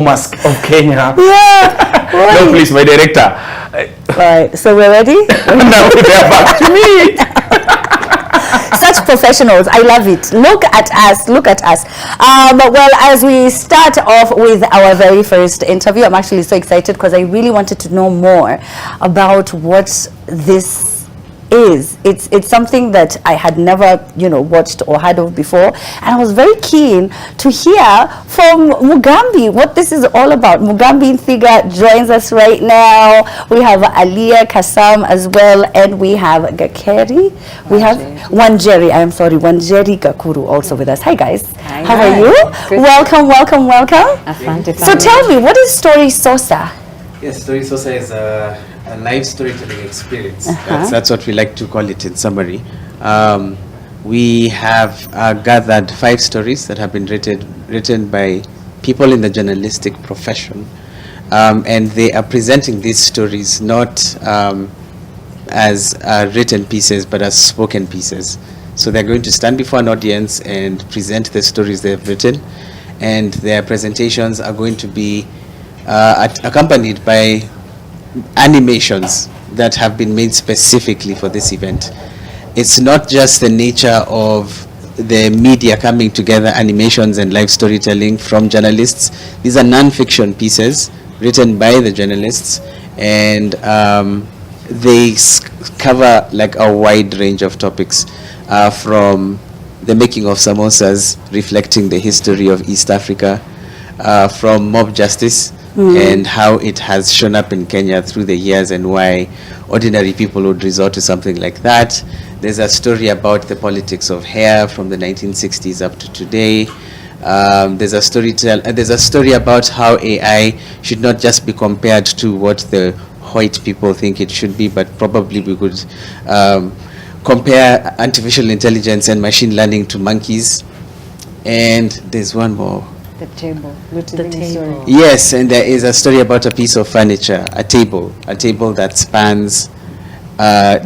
Mask of Kenya. Yeah. Right. No, please, my director. Right. So we're ready? Now they're back to me. Such professionals. I love it. Look at us. Look at us. Well, as we start off with our very first interview, I'm actually so excited because I really wanted to know more about what this is. It's something that I had never, watched or heard of before, and I was very keen to hear from Mugambi what this is all about. Mugambi Nthiga joins us right now. We have Aleya, Kassam as well, and we have Gakuru. We have Wanjeri. I am sorry, Wanjeri Gakuru also with us. Hi guys. Hi. How are you? Good. Welcome, welcome, welcome. Asante. So tell me, what is Story Sosa? Yes, Story Sosa is a live storytelling experience. That's what we like to call it in summary. We have gathered 5 stories that have been written by people in the journalistic profession, and they are presenting these stories not as written pieces but as spoken pieces. So they're going to stand before an audience and present the stories they've written, and their presentations are going to be accompanied by animations that have been made specifically for this event. It's not just the nature of the media coming together, animations and live storytelling from journalists. These are non-fiction pieces written by the journalists, and they cover like a wide range of topics, from the making of samosas, reflecting the history of East Africa, from mob justice, and how it has shown up in Kenya through the years and why ordinary people would resort to something like that. There's a story about the politics of hair from the 1960s up to today. There's a story about how AI should not just be compared to what the white people think it should be, but probably we could compare artificial intelligence and machine learning to monkeys. And there's one more. The table. Story. Yes, and there is a story about a piece of furniture, a table that spans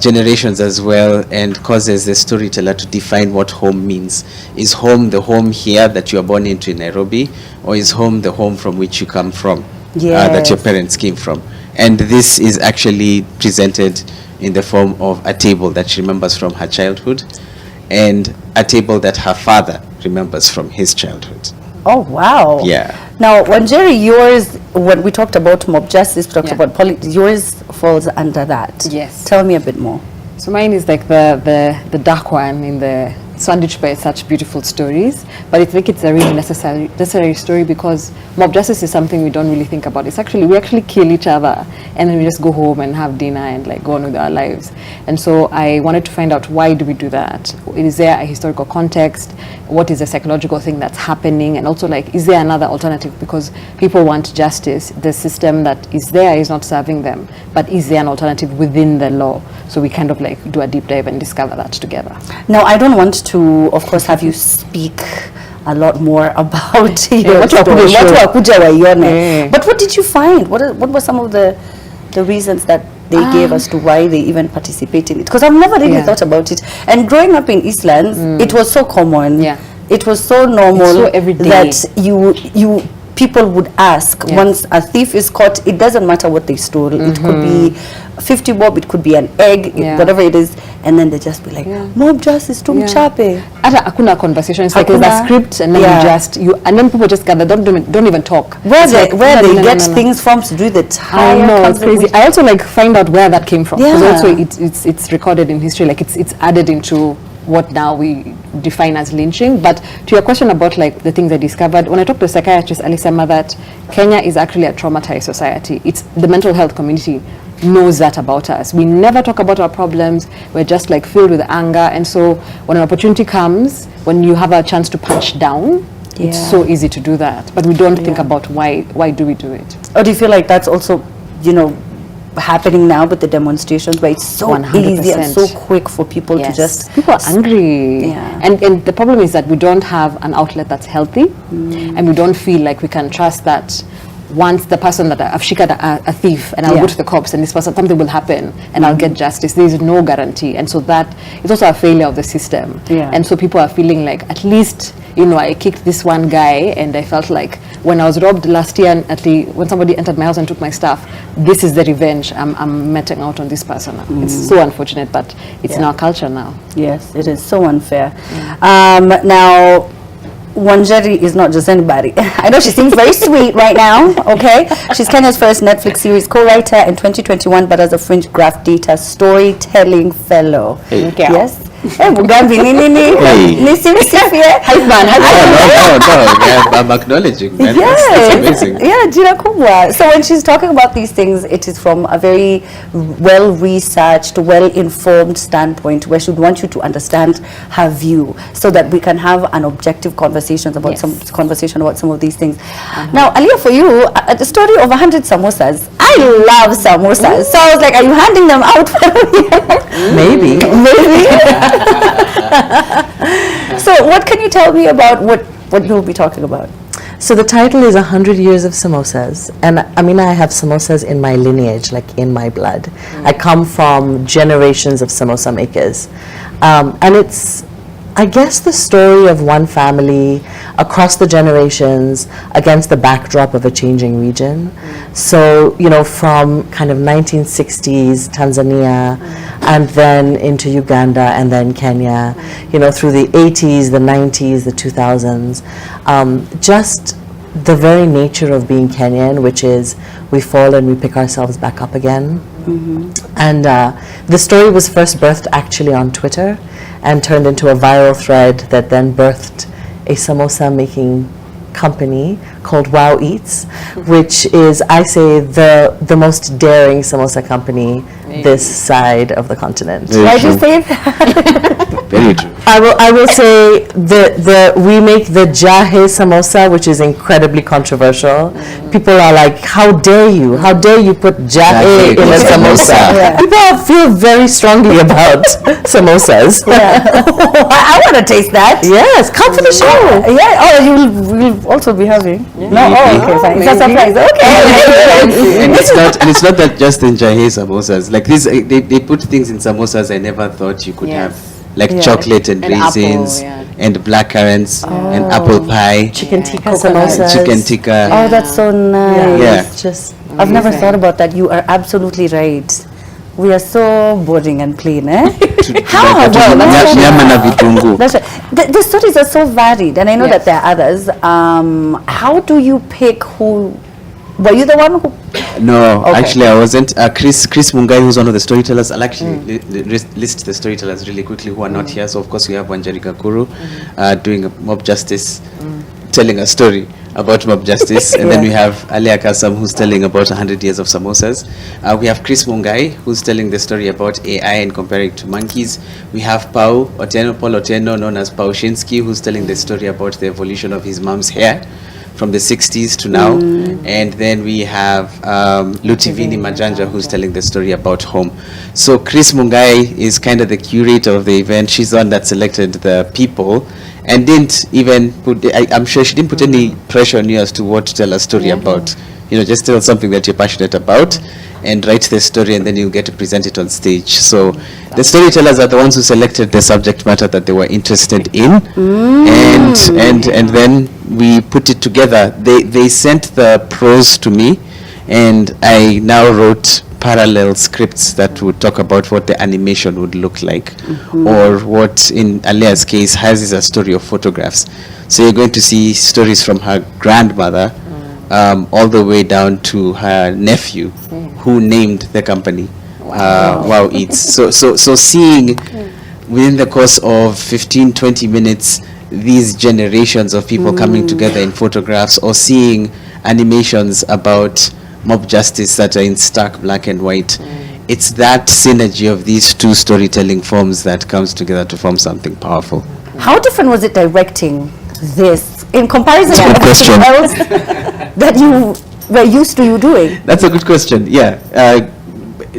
generations as well, and causes the storyteller to define what home means. Is home the home here that you are born into in Nairobi, or is home the home from which you come from, that your parents came from? And this is actually presented in the form of a table that she remembers from her childhood, and a table that her father remembers from his childhood. Oh, wow. Yeah. Now, Wanjeri, yours, when we talked about mob justice, we talked about politics, yours falls under that. Yes. Tell me a bit more. So mine is like the dark one in the sandwiched by such beautiful stories, but I think it's a really necessary story, because mob justice is something we don't really think about. We actually kill each other and then we just go home and have dinner and like go on with our lives. And so I wanted to find out, why do we do that? Is there a historical context? What is the psychological thing that's happening? And also, like, is there another alternative? Because people want justice. The system that is there is not serving them, but is there an alternative within the law? So we kind of like do a deep dive and discover that together. Now, I don't want to, of course, have you speak a lot more about your story. But what did you find? What were some of the reasons that they gave us to why they even participate in it? Because I've never really thought about it. And growing up in Eastlands, it was so common. Yeah. It was so normal, so everyday, that people would ask, once a thief is caught, it doesn't matter what they stole. It could be 50 bob, it could be an egg, whatever it is, and then they just be like, mob justice, tumchape. Akuna conversation. It's like there's a script, and then and then people just gather, don't even talk. Where they get things from to do the time. I know, it's crazy. I also like find out where that came from, because also it's recorded in history, like it's added into what now we define as lynching. But to your question about like the things I discovered, when I talked to psychiatrist Alisema, that Kenya is actually a traumatized society. It's the mental health community knows that about us. We never talk about our problems. We're just like filled with anger. And so when an opportunity comes, when you have a chance to punch down, it's so easy to do that. But we don't think about why do we do it. Or do you feel like that's also, happening now with the demonstrations, where it's so 100%. Easy and so quick for people to just... People are angry. And the problem is that we don't have an outlet that's healthy, and we don't feel like we can trust that once the person that I've shikad a thief and I'll go to the cops and this person, something will happen and I'll get justice. There is no guarantee. And so that is also a failure of the system. And so people are feeling like, at least, you know, I kicked this one guy and I felt like when I was robbed last year, when somebody entered my house and took my stuff, this is the revenge I'm meting out on this person. It's so unfortunate, but it's in our culture now. Yes, it is so unfair. Now, Wanjeri is not just anybody. I know she seems very sweet right now, okay? She's Kenya's first Netflix series co-writer in 2021, but as a fringe graph data storytelling fellow. Yes? Hey, Mugambi, I'm acknowledging, man. Yes. That's amazing. Yeah, Jina Kubwa. So when she's talking about these things, it is from a very well-researched, well-informed standpoint where she would want you to understand her view so that we can have an objective conversation about some of these things. Now, Aleya, for you, the story of 100 samosas. I love samosas. So I was like, are you handing them out? Maybe. So what can you tell me about what you'll be talking about? So the title is 100 Years of Samosas. And I mean, I have samosas in my lineage, like in my blood. I come from generations of samosa makers. And it's, I guess, the story of one family across the generations against the backdrop of a changing region. So, you know, from kind of 1960s Tanzania and then into Uganda and then Kenya, you know, through the 80s, the 90s, the 2000s. Just the very nature of being Kenyan, which is we fall and we pick ourselves back up again. And the story was first birthed actually on Twitter and turned into a viral thread that then birthed a samosa making company called Wow Eats, which is, I say, the most daring samosa company this side of the continent. Why do you say that? Very true. I will say we make the jahe samosa, which is incredibly controversial. People are like, how dare you? How dare you put jahe in a samosa? People feel very strongly about samosas. I want to taste that. Yes, come for the show. Oh, you'll also be having. No, okay, fine. It's a surprise. Okay. And it's not that just in jahe samosas. Like this, they put things in samosas I never thought you could have. Like chocolate and raisins and blackcurrants and apple pie. Chicken tikka samosas. Chicken tikka. Oh, that's so nice. It's just I've never thought about that. You are absolutely right. We are so boring and plain, eh? How? That's right. The stories are so varied, and I know that there are others. How do you pick who? Were you the one who? No, actually I wasn't. Chris Mungai, who's one of the storytellers, I'll actually list the storytellers really quickly who are not here. So of course we have Wanjeri Gakuru doing mob justice, telling a story about mob justice, and then we have Aleya Kassam, who's telling about 100 years of samosas. We have Chris Mungai, who's telling the story about AI and comparing it to monkeys. We have Paul Otieno, known as Pau Shinsky, who's telling the story about the evolution of his mom's hair from the 60s to now. And then we have Lutivini Majanja, who's telling the story about home. So Chris Mungai is kind of the curator of the event. She's the one that selected the people and didn't even put, I'm sure she didn't put any pressure on you as to what to tell a story about. You know, just tell something that you're passionate about and write the story, and then you get to present it on stage. So the storytellers are the ones who selected the subject matter that they were interested in, and then we put it together. They sent the prose to me, and I now wrote parallel scripts that would talk about what the animation would look like, or what in Aleya's case has a story of photographs. So you're going to see stories from her grandmother all the way down to her nephew, who named the company Wow Eats. So seeing within the course of 15-20 minutes these generations of people coming together in photographs, or seeing animations about mob justice that are in stark black and white. It's that synergy of these two storytelling forms that comes together to form something powerful. How different was it directing this in comparison to Good question. everything else that you were used to doing? That's a good question. Yeah,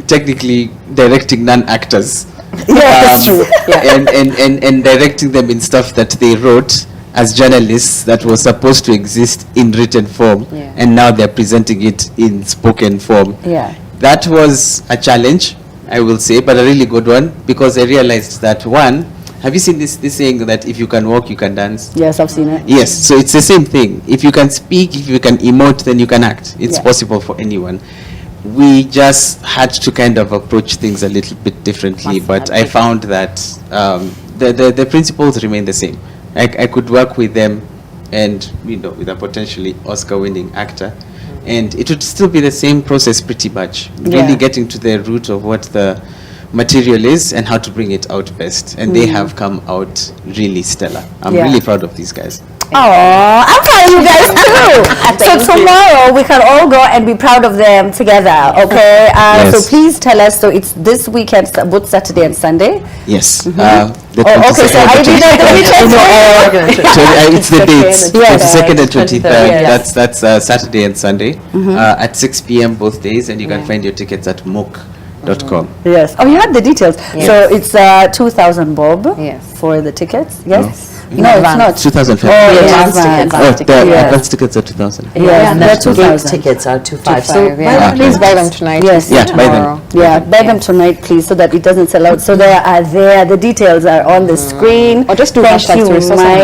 technically directing non-actors. Yeah, that's true. And directing them in stuff that they wrote. as journalists that was supposed to exist in written form, Yeah. and now they're presenting it in spoken form. Yeah. That was a challenge, I will say, but a really good one, because I realized that, one, have you seen this saying that if you can walk, you can dance? Yes, I've seen it. Yes, so it's the same thing. If you can speak, if you can emote, then you can act. It's Yeah. possible for anyone. We just had to kind of approach things a little bit differently, but I found that the principles remain the same. I could work with them, and with a potentially Oscar-winning actor, and it would still be the same process pretty much. Yeah. Really getting to the root of what the material is and how to bring it out best, and they have come out really stellar. I'm Yeah. really proud of these guys. Oh, I'm proud of you guys too. So tomorrow we can all go and be proud of them together, okay? Yes. So please tell us. So it's this weekend, both Saturday and Sunday. Yes. The Oh, okay. So I did not. Let me check. It's the dates. Yes. 22nd and 23rd. Yes. That's Saturday and Sunday at 6 p.m. both days, and you can find your tickets at mook.com. Yes. Oh, you have the details. Yes. So it's 2,000 bob. Yes. For the tickets. Yes. In No, it's advance. not. 2,500. Oh, The yes. advance tickets. The Yeah. advance tickets are 2,000. Yeah, And they're the gate 2,000. tickets are 2,500. So So buy them, please buy them tonight. Yes. and Yeah, buy them. tomorrow. Yeah, buy them tonight, please, so that it doesn't sell out. So they are there. The details are on the screen. Or just do Thank hashtag you, Story Sosa. Mike.